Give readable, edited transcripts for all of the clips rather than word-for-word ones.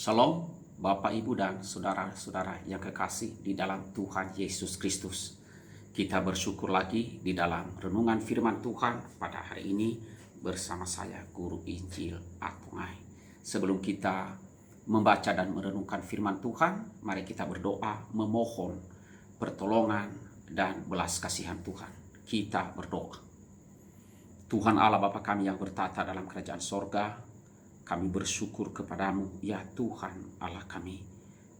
Shalom, Bapak, Ibu, dan saudara-saudara yang kekasih di dalam Tuhan Yesus Kristus. Kita bersyukur lagi di dalam renungan firman Tuhan pada hari ini bersama saya, Guru Injil Atungai. Sebelum kita membaca dan merenungkan firman Tuhan, mari kita berdoa memohon pertolongan dan belas kasihan Tuhan. Kita berdoa. Tuhan Allah Bapa kami yang bertata dalam kerajaan sorga, kami bersyukur kepadamu, ya Tuhan Allah kami.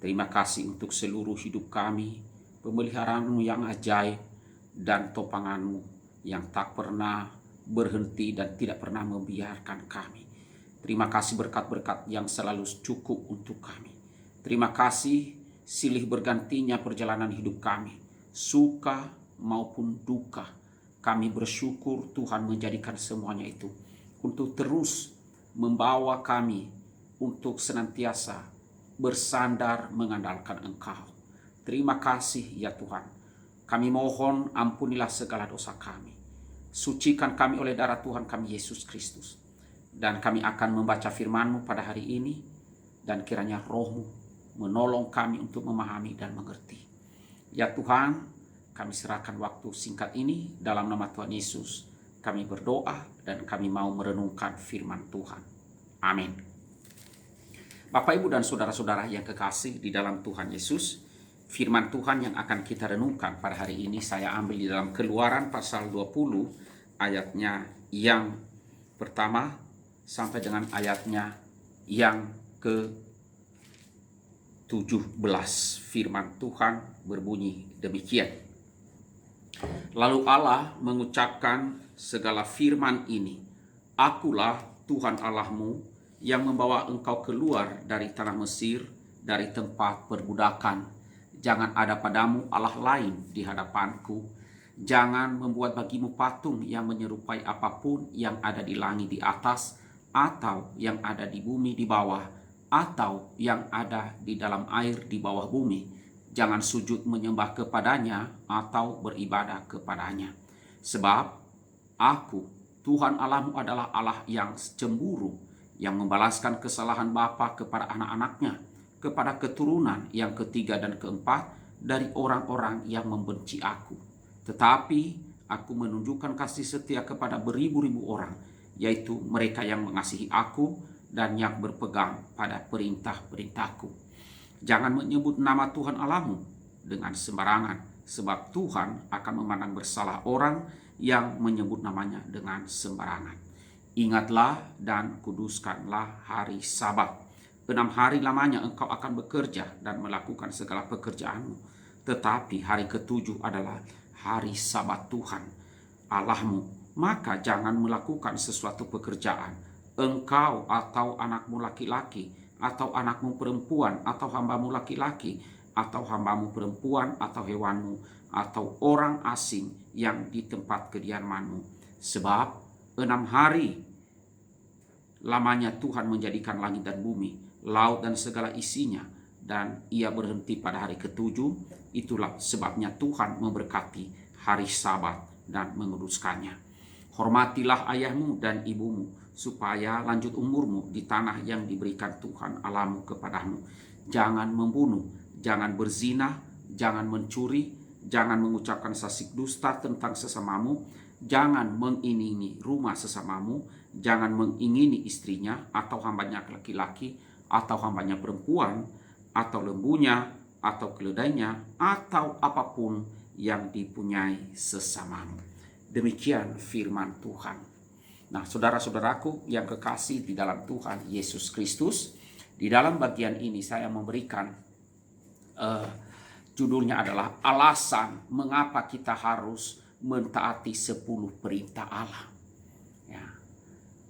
Terima kasih untuk seluruh hidup kami, pemeliharaanmu yang ajaib, dan topanganmu yang tak pernah berhenti dan tidak pernah membiarkan kami. Terima kasih berkat-berkat yang selalu cukup untuk kami. Terima kasih silih bergantinya perjalanan hidup kami, suka maupun duka. Kami bersyukur Tuhan menjadikan semuanya itu untuk terus membawa kami untuk senantiasa bersandar mengandalkan Engkau. Terima kasih ya Tuhan. Kami mohon ampunilah segala dosa kami. Sucikan kami oleh darah Tuhan kami Yesus Kristus. Dan kami akan membaca firman-Mu pada hari ini. Dan kiranya Roh-Mu menolong kami untuk memahami dan mengerti. Ya Tuhan, kami serahkan waktu singkat ini dalam nama Tuhan Yesus. Kami berdoa dan kami mau merenungkan firman Tuhan. Amin. Bapak, Ibu, dan saudara-saudara yang kekasih di dalam Tuhan Yesus, firman Tuhan yang akan kita renungkan pada hari ini saya ambil di dalam Keluaran pasal 20 ayatnya yang pertama sampai dengan ayatnya yang ke-17. Firman Tuhan berbunyi demikian. Lalu Allah mengucapkan segala firman ini, Akulah Tuhan Allahmu yang membawa engkau keluar dari tanah Mesir, dari tempat perbudakan. Jangan ada padamu Allah lain di hadapanku. Jangan membuat bagimu patung yang menyerupai apapun yang ada di langit di atas, atau yang ada di bumi di bawah, atau yang ada di dalam air di bawah bumi. Jangan sujud menyembah kepadanya atau beribadah kepadanya. Sebab Aku, Tuhan Allahmu adalah Allah yang cemburu, yang membalaskan kesalahan bapa kepada anak-anaknya, kepada keturunan yang ketiga dan keempat dari orang-orang yang membenci Aku. Tetapi Aku menunjukkan kasih setia kepada beribu-ribu orang, yaitu mereka yang mengasihi Aku dan yang berpegang pada perintah-perintahku. Jangan menyebut nama Tuhan Allahmu dengan sembarangan, sebab Tuhan akan memandang bersalah orang yang menyebut namanya dengan sembarangan. Ingatlah dan kuduskanlah hari Sabat. 6 hari lamanya engkau akan bekerja dan melakukan segala pekerjaanmu. Tetapi hari ke-7 adalah hari Sabat Tuhan Allahmu. Maka jangan melakukan sesuatu pekerjaan, engkau atau anakmu laki-laki, atau anakmu perempuan, atau hambamu laki-laki, atau hambamu perempuan, atau hewanmu, atau orang asing yang di tempat kediamanmu. Sebab 6 hari lamanya Tuhan menjadikan langit dan bumi, laut dan segala isinya, dan ia berhenti pada hari ke-7. Itulah sebabnya Tuhan memberkati hari Sabat dan menguduskannya. Hormatilah ayahmu dan ibumu, supaya lanjut umurmu di tanah yang diberikan Tuhan Allahmu kepadamu. Jangan membunuh, jangan berzina, jangan mencuri, jangan mengucapkan sasik dusta tentang sesamamu, jangan mengingini rumah sesamamu, jangan mengingini istrinya atau hambanya laki-laki, atau hambanya perempuan, atau lembunya, atau keledainya, atau apapun yang dipunyai sesamamu. Demikian firman Tuhan. Nah, saudara-saudaraku yang kekasih di dalam Tuhan Yesus Kristus, di dalam bagian ini saya memberikan judulnya adalah alasan mengapa kita harus mentaati 10 perintah Allah. Ya.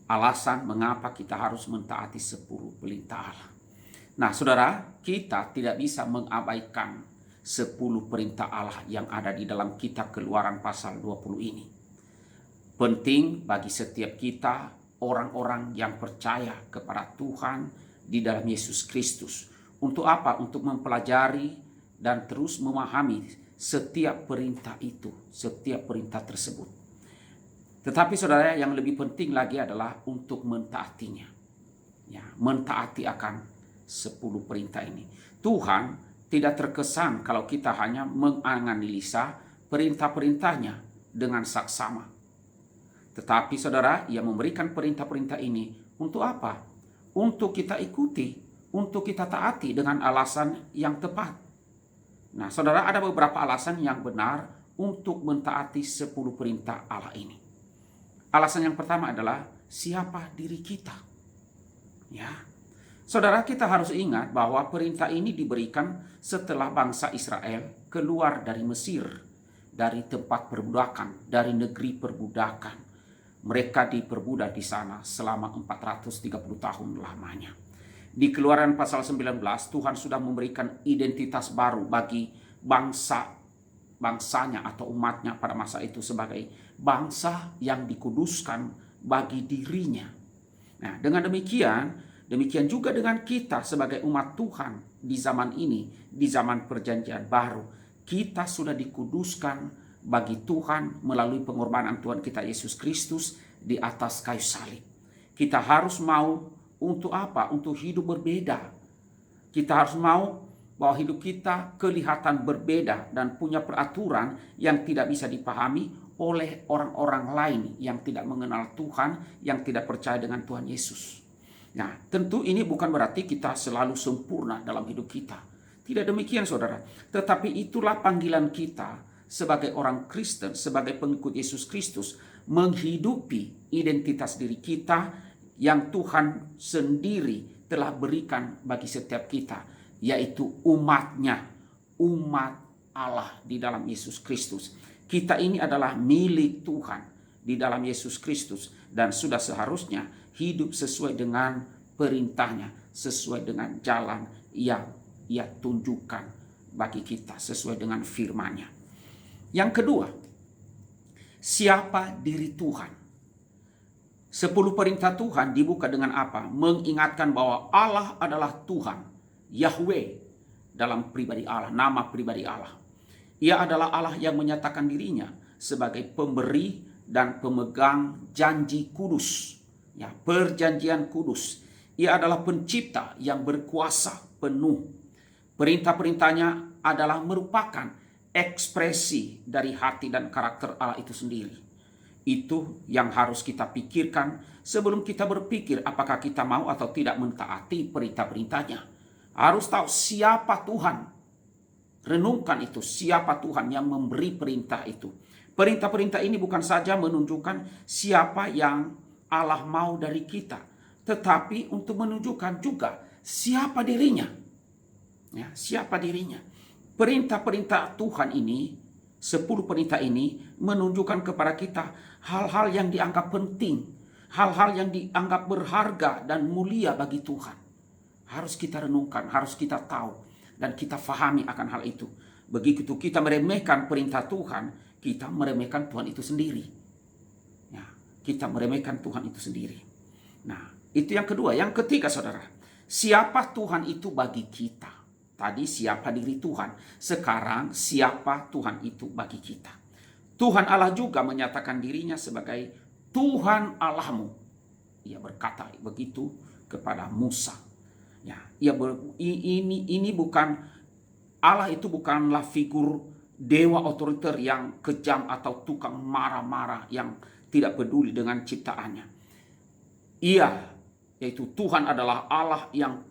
Alasan mengapa kita harus mentaati 10 perintah Allah. Nah, saudara, kita tidak bisa mengabaikan 10 perintah Allah yang ada di dalam kitab Keluaran pasal 20 ini. Penting bagi setiap kita, orang-orang yang percaya kepada Tuhan di dalam Yesus Kristus. Untuk apa? Untuk mempelajari dan terus memahami setiap perintah itu, setiap perintah tersebut. Tetapi saudara, yang lebih penting lagi adalah untuk mentaatinya. Ya, mentaati akan 10 perintah ini. Tuhan tidak terkesan kalau kita hanya menganalisa perintah-perintahnya dengan saksama. Tetapi saudara, Ia memberikan perintah-perintah ini untuk apa? Untuk kita ikuti, untuk kita taati dengan alasan yang tepat. Nah, saudara, ada beberapa alasan yang benar untuk mentaati 10 perintah Allah ini. Alasan yang pertama adalah siapa diri kita. Ya. Saudara, kita harus ingat bahwa perintah ini diberikan setelah bangsa Israel keluar dari Mesir, dari tempat perbudakan, dari negeri perbudakan. Mereka diperbudak di sana selama 430 tahun lamanya. Di Keluaran pasal 19, Tuhan sudah memberikan identitas baru bagi bangsanya atau umatnya pada masa itu sebagai bangsa yang dikuduskan bagi dirinya. Nah, dengan demikian juga dengan kita sebagai umat Tuhan di zaman ini, di zaman perjanjian baru. Kita sudah dikuduskan bagi Tuhan melalui pengorbanan Tuhan kita Yesus Kristus di atas kayu salib. Kita harus mau untuk apa? Untuk hidup berbeda. Kita harus mau bahwa hidup kita kelihatan berbeda dan punya peraturan yang tidak bisa dipahami oleh orang-orang lain yang tidak mengenal Tuhan, yang tidak percaya dengan Tuhan Yesus. Nah, tentu ini bukan berarti kita selalu sempurna dalam hidup kita. Tidak demikian, saudara. Tetapi itulah panggilan kita sebagai orang Kristen, sebagai pengikut Yesus Kristus, menghidupi identitas diri kita yang Tuhan sendiri telah berikan bagi setiap kita, yaitu umatnya, umat Allah di dalam Yesus Kristus. Kita ini adalah milik Tuhan di dalam Yesus Kristus dan sudah seharusnya hidup sesuai dengan perintahnya, sesuai dengan jalan yang Ia tunjukkan bagi kita, sesuai dengan firman-Nya. Yang kedua, siapa diri Tuhan? 10 perintah Tuhan dibuka dengan apa? Mengingatkan bahwa Allah adalah Tuhan, Yahweh dalam pribadi Allah, nama pribadi Allah. Ia adalah Allah yang menyatakan dirinya sebagai pemberi dan pemegang janji kudus. Ya, perjanjian kudus. Ia adalah pencipta yang berkuasa penuh. Perintah-perintahnya adalah merupakan ekspresi dari hati dan karakter Allah itu sendiri. Itu yang harus kita pikirkan sebelum kita berpikir apakah kita mau atau tidak mentaati perintah-perintahnya. Harus tahu siapa Tuhan. Renungkan itu, siapa Tuhan yang memberi perintah itu. Perintah-perintah ini bukan saja menunjukkan siapa yang Allah mau dari kita, tetapi untuk menunjukkan juga siapa dirinya. Ya, siapa dirinya. Perintah-perintah Tuhan ini, 10 perintah ini menunjukkan kepada kita hal-hal yang dianggap penting, hal-hal yang dianggap berharga dan mulia bagi Tuhan. Harus kita renungkan, harus kita tahu dan kita fahami akan hal itu. Begitu kita meremehkan perintah Tuhan, kita meremehkan Tuhan itu sendiri. Ya, kita meremehkan Tuhan itu sendiri. Nah, itu yang kedua. Yang ketiga, saudara, siapa Tuhan itu bagi kita? Tadi siapa diri Tuhan, sekarang siapa Tuhan itu bagi kita. Tuhan Allah juga menyatakan dirinya sebagai Tuhan Allahmu. Ia berkata begitu kepada Musa. Ya, ini bukan, Allah itu bukanlah figur dewa otoriter yang kejam atau tukang marah-marah yang tidak peduli dengan ciptaannya. Ia, yaitu Tuhan, adalah Allah yang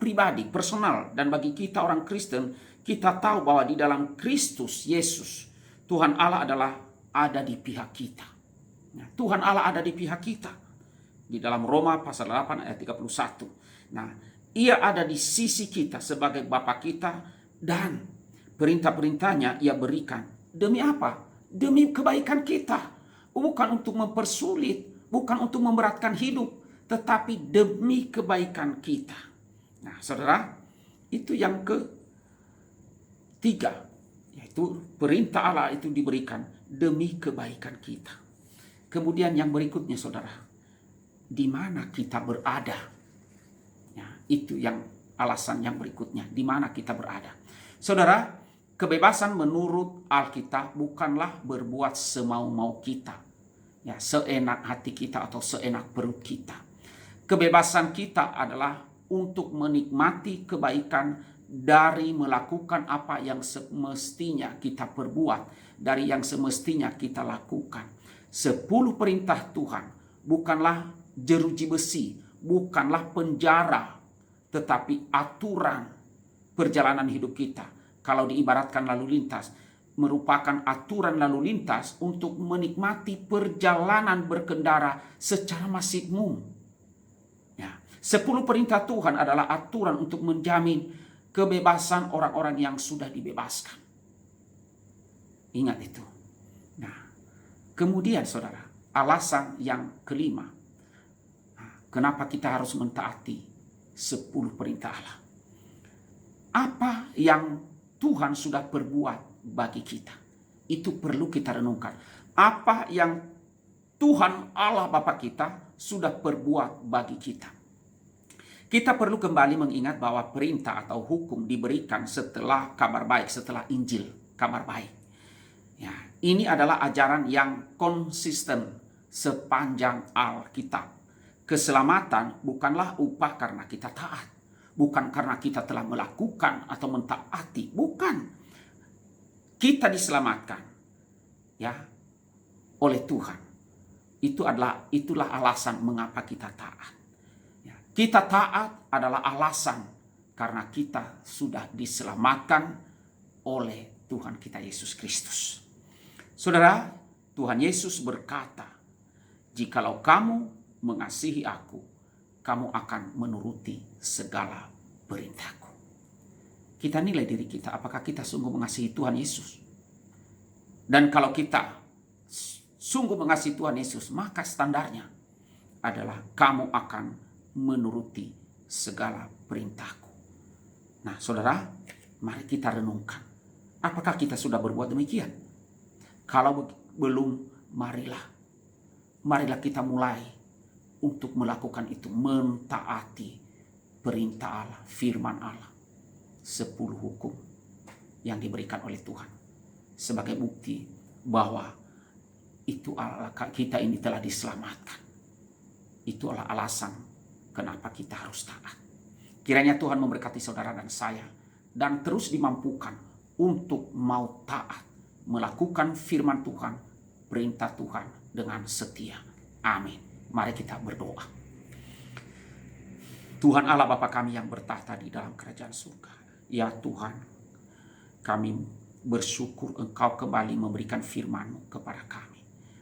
pribadi, personal, dan bagi kita orang Kristen, kita tahu bahwa di dalam Kristus Yesus, Tuhan Allah adalah ada di pihak kita. Nah, Tuhan Allah ada di pihak kita. Di dalam Roma pasal 8 ayat 31. Nah, Ia ada di sisi kita sebagai Bapa kita dan perintah-perintahnya Ia berikan. Demi apa? Demi kebaikan kita. Bukan untuk mempersulit, bukan untuk memberatkan hidup, tetapi demi kebaikan kita. Nah, saudara, itu yang ketiga, yaitu perintah Allah itu diberikan demi kebaikan kita. Kemudian yang berikutnya, saudara, di mana kita berada? Ya, itu yang alasan yang berikutnya, di mana kita berada. Saudara, kebebasan menurut Alkitab bukanlah berbuat semau-mau kita, ya, seenak hati kita atau seenak perut kita. Kebebasan kita adalah untuk menikmati kebaikan dari melakukan apa yang semestinya kita perbuat, dari yang semestinya kita lakukan. 10 perintah Tuhan bukanlah jeruji besi, bukanlah penjara, tetapi aturan perjalanan hidup kita. Kalau diibaratkan lalu lintas, merupakan aturan lalu lintas untuk menikmati perjalanan berkendara secara maksimum. 10 perintah Tuhan adalah aturan untuk menjamin kebebasan orang-orang yang sudah dibebaskan. Ingat itu. Nah, kemudian saudara, alasan yang kelima, kenapa kita harus mentaati 10 perintah Allah. Apa yang Tuhan sudah perbuat bagi kita, itu perlu kita renungkan. Apa yang Tuhan Allah Bapa kita sudah perbuat bagi kita. Kita perlu kembali mengingat bahwa perintah atau hukum diberikan setelah kabar baik, setelah Injil, kabar baik. Ya, ini adalah ajaran yang konsisten sepanjang Alkitab. Keselamatan bukanlah upah karena kita taat, bukan karena kita telah melakukan atau mentaati, bukan. Kita diselamatkan, ya, oleh Tuhan. Itulah alasan mengapa kita taat. Kita taat adalah alasan karena kita sudah diselamatkan oleh Tuhan kita Yesus Kristus. Saudara, Tuhan Yesus berkata, "Jikalau kamu mengasihi aku, kamu akan menuruti segala perintahku." Kita nilai diri kita, apakah kita sungguh mengasihi Tuhan Yesus? Dan kalau kita sungguh mengasihi Tuhan Yesus, maka standarnya adalah kamu akan menuruti segala perintahku. Nah, saudara, mari kita renungkan. Apakah kita sudah berbuat demikian? Kalau belum, marilah kita mulai untuk melakukan itu, mentaati perintah Allah, firman Allah, 10 hukum yang diberikan oleh Tuhan sebagai bukti bahwa itu Allah, kita ini telah diselamatkan. Itulah alasan kenapa kita harus taat. Kiranya Tuhan memberkati saudara dan saya, dan terus dimampukan untuk mau taat, melakukan firman Tuhan, perintah Tuhan dengan setia. Amin. Mari kita berdoa. Tuhan Allah Bapa kami yang bertahta di dalam kerajaan surga. Ya Tuhan, kami bersyukur Engkau kembali memberikan firman-Mu kepada kami,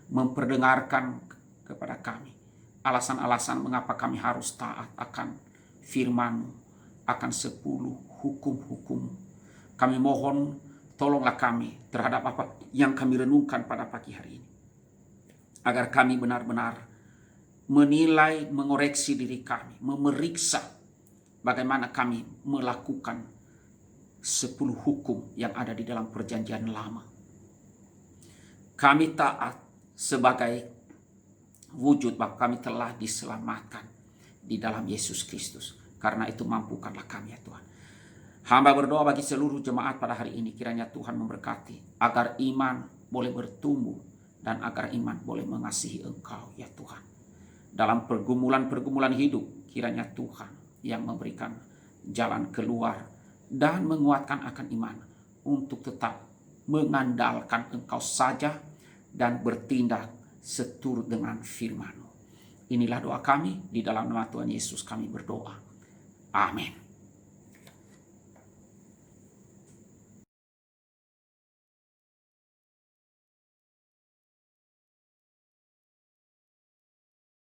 memperdengarkan kepada kami alasan-alasan mengapa kami harus taat akan firman-Mu, akan 10 hukum-hukum. Kami mohon tolonglah kami terhadap apa yang kami renungkan pada pagi hari ini, agar kami benar-benar menilai, mengoreksi diri kami, memeriksa bagaimana kami melakukan 10 hukum yang ada di dalam perjanjian lama. Kami taat sebagai wujud bahwa kami telah diselamatkan di dalam Yesus Kristus. Karena itu mampukanlah kami ya Tuhan. Hamba berdoa bagi seluruh jemaat pada hari ini, kiranya Tuhan memberkati agar iman boleh bertumbuh dan agar iman boleh mengasihi Engkau ya Tuhan. Dalam pergumulan-pergumulan hidup, kiranya Tuhan yang memberikan jalan keluar dan menguatkan akan iman untuk tetap mengandalkan Engkau saja dan bertindak seturut dengan firman-Mu. Inilah doa kami, di dalam nama Tuhan Yesus kami berdoa. Amin.